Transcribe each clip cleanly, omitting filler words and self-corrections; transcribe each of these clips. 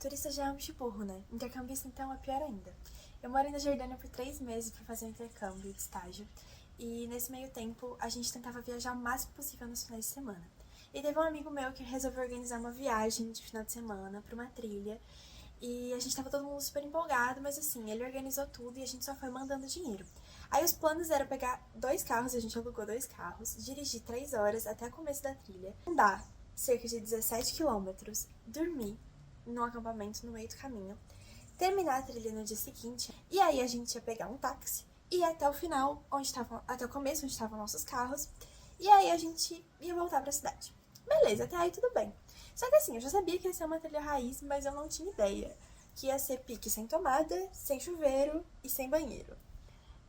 Turista já é um burro, né? Intercambista então é pior ainda. Eu morei na Jordânia por 3 meses para fazer um intercâmbio de estágio. E nesse meio tempo a gente tentava viajar o máximo possível nos finais de semana. E teve um amigo meu que resolveu organizar uma viagem de final de semana para uma trilha. E a gente tava todo mundo super empolgado, mas assim, ele organizou tudo e a gente só foi mandando dinheiro. Aí os planos eram pegar 2 carros, a gente alugou 2 carros, dirigir 3 horas até o começo da trilha, andar cerca de 17 quilômetros, dormir num acampamento no meio do caminho, terminar a trilha no dia seguinte, e aí a gente ia pegar um táxi e ir até o final, até o começo, onde estavam nossos carros, e aí a gente ia voltar pra cidade. Beleza, até aí tudo bem. Só que assim, eu já sabia que ia ser uma trilha raiz, mas eu não tinha ideia que ia ser pique sem tomada, sem chuveiro e sem banheiro.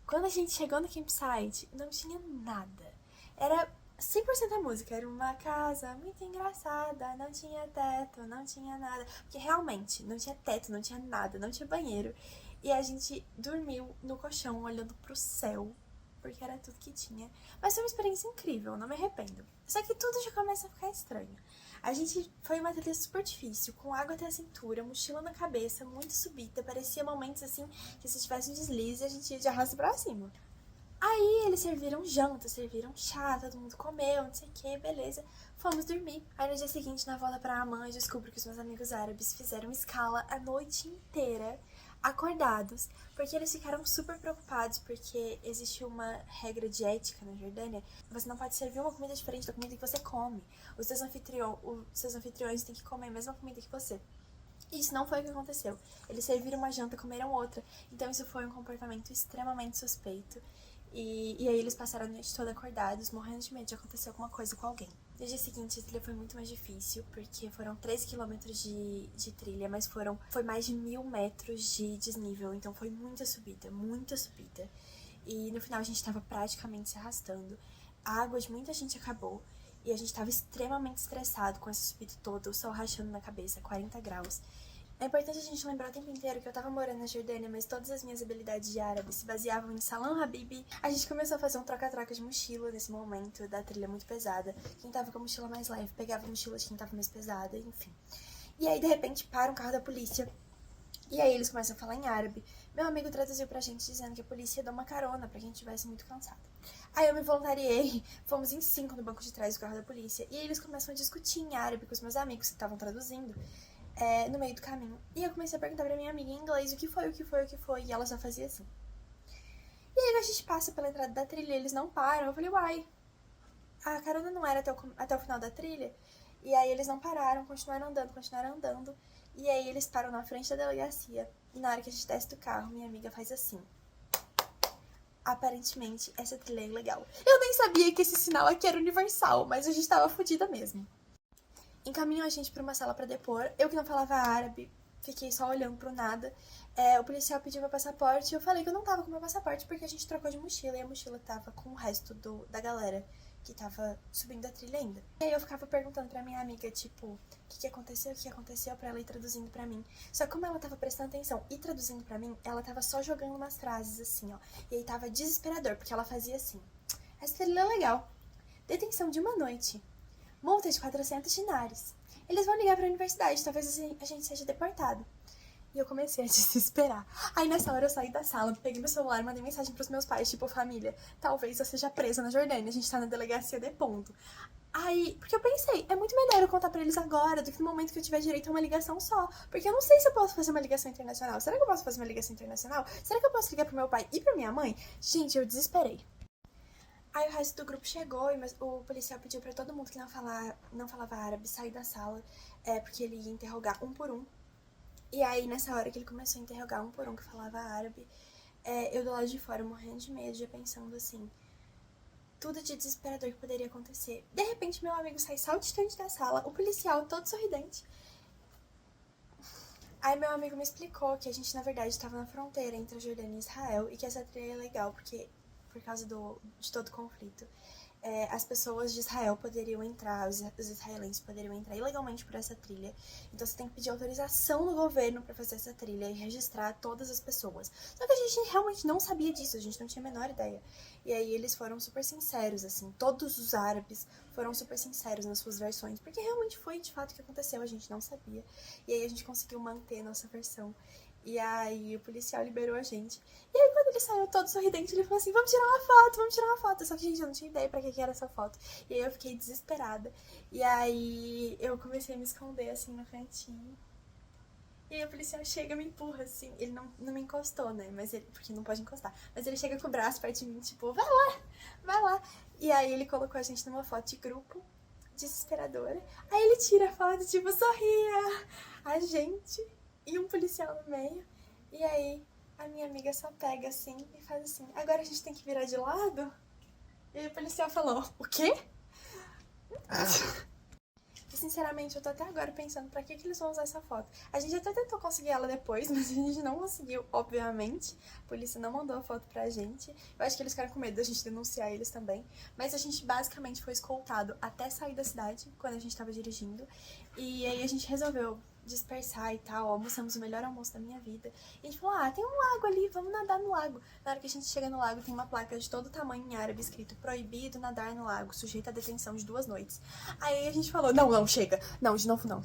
Quando a gente chegou no campsite, não tinha nada. Era 100% a música. Era uma casa muito engraçada, não tinha teto, não tinha nada. Porque realmente, não tinha teto, não tinha nada, não tinha banheiro. E a gente dormiu no colchão, olhando pro céu, porque era tudo que tinha. Mas foi uma experiência incrível, não me arrependo. Só que tudo já começa a ficar estranho. A gente foi uma trilha super difícil, com água até a cintura, mochila na cabeça, muito subida. Parecia momentos assim que se tivesse um deslize a gente ia de arrasto pra cima. Aí eles serviram janta, serviram chá, todo mundo comeu, não sei o que, beleza. Fomos dormir. Aí no dia seguinte, na volta pra Amman, eu descubro que os meus amigos árabes fizeram escala a noite inteira, acordados, porque eles ficaram super preocupados, porque existe uma regra de ética na Jordânia. Você não pode servir uma comida diferente da comida que você come. Os seus anfitriões têm que comer a mesma comida que você. Isso não foi o que aconteceu. Eles serviram uma janta, comeram outra. Então isso foi um comportamento extremamente suspeito. E aí eles passaram a noite toda acordados, morrendo de medo de acontecer alguma coisa com alguém. No dia seguinte, a trilha foi muito mais difícil, porque foram 13 quilômetros de trilha, mas foi mais de 1.000 metros de desnível, então foi muita subida, muita subida. E no final a gente tava praticamente se arrastando. A água de muita gente acabou, e a gente tava extremamente estressado com essa subida toda, o sol rachando na cabeça, 40 graus. É importante a gente lembrar o tempo inteiro que eu tava morando na Jordânia, mas todas as minhas habilidades de árabe se baseavam em Salam Habibi. A gente começou a fazer um troca-troca de mochila nesse momento da trilha muito pesada. Quem tava com a mochila mais leve pegava a mochila de quem tava mais pesada, enfim. E aí, de repente, para um carro da polícia. E aí eles começam a falar em árabe. Meu amigo traduziu pra gente dizendo que a polícia ia dar uma carona pra quem estivesse muito cansado. Aí eu me voluntariei, fomos em 5 no banco de trás do carro da polícia. E aí eles começam a discutir em árabe com os meus amigos que estavam traduzindo. No meio do caminho. E eu comecei a perguntar pra minha amiga em inglês o que foi, o que foi, o que foi. E ela só fazia assim. E aí a gente passa pela entrada da trilha, eles não param. Eu falei, uai, a carona não era até o final da trilha? E aí eles não pararam, continuaram andando, continuaram andando. E aí eles param na frente da delegacia. E na hora que a gente desce do carro, minha amiga faz assim. Aparentemente, essa trilha é ilegal. Eu nem sabia que esse sinal aqui era universal, mas a gente tava fodida mesmo. Encaminhou a gente pra uma sala pra depor. Eu que não falava árabe, fiquei só olhando pro nada. O policial pediu meu passaporte e eu falei que eu não tava com meu passaporte porque a gente trocou de mochila e a mochila tava com o resto da galera que tava subindo a trilha ainda. E aí eu ficava perguntando pra minha amiga, tipo, o que aconteceu, pra ela ir traduzindo pra mim. Só que como ela tava prestando atenção e traduzindo pra mim, ela tava só jogando umas frases assim, ó. E aí tava desesperador, porque ela fazia assim. Essa trilha é legal. Detenção de uma noite. Multa de 400 dinares. Eles vão ligar pra universidade, talvez a gente seja deportado. E eu comecei a desesperar. Aí nessa hora eu saí da sala, peguei meu celular e mandei mensagem pros meus pais, tipo, família, talvez eu seja presa na Jordânia, a gente tá na delegacia de ponto. Aí, porque eu pensei, é muito melhor eu contar pra eles agora do que no momento que eu tiver direito a uma ligação só. Porque eu não sei se eu posso fazer uma ligação internacional. Será que eu posso fazer uma ligação internacional? Será que eu posso ligar pro meu pai e pra minha mãe? Gente, eu desesperei. Aí o resto do grupo chegou e o policial pediu pra todo mundo que não falava árabe sair da sala, porque ele ia interrogar um por um. E aí, nessa hora que ele começou a interrogar um por um que falava árabe, eu do lado de fora morrendo de medo, já pensando assim, tudo de desesperador que poderia acontecer. De repente, meu amigo sai saltitante da sala, o policial todo sorridente. Aí meu amigo me explicou que a gente, na verdade, estava na fronteira entre a Jordânia e Israel e que essa trilha é legal por causa de todo o conflito. as pessoas de Israel poderiam entrar, os israelenses poderiam entrar ilegalmente por essa trilha. Então você tem que pedir autorização do governo para fazer essa trilha e registrar todas as pessoas. Só que a gente realmente não sabia disso, a gente não tinha a menor ideia. E aí eles foram super sinceros, assim, todos os árabes foram super sinceros nas suas versões, porque realmente foi de fato o que aconteceu, a gente não sabia. E aí a gente conseguiu manter a nossa versão. E aí o policial liberou a gente. E aí quando ele saiu todo sorridente, ele falou assim, vamos tirar uma foto, vamos tirar uma foto. Só que, gente, eu não tinha ideia pra que era essa foto. E aí eu fiquei desesperada. E aí eu comecei a me esconder, assim, no cantinho. E aí o policial chega e me empurra, assim. Ele não me encostou, né? Mas ele, porque não pode encostar. Mas ele chega com o braço perto de mim, tipo, vai lá, vai lá. E aí ele colocou a gente numa foto de grupo, desesperadora. Aí ele tira a foto, tipo, sorria. A gente e um policial no meio. E aí a minha amiga só pega assim e faz assim, agora a gente tem que virar de lado? E aí o policial falou, o quê? E sinceramente, eu tô até agora pensando pra que eles vão usar essa foto. A gente até tentou conseguir ela depois, mas a gente não conseguiu, obviamente. A polícia não mandou a foto pra gente. Eu acho que eles ficaram com medo da gente denunciar eles também. Mas a gente basicamente foi escoltado até sair da cidade, quando a gente tava dirigindo. E aí a gente resolveu dispersar e tal, almoçamos o melhor almoço da minha vida. E a gente falou, tem um lago ali, vamos nadar no lago. Na hora que a gente chega no lago, tem uma placa de todo tamanho em árabe escrito, proibido nadar no lago, sujeito a detenção de 2 noites. Aí a gente falou, não, chega, não, de novo não.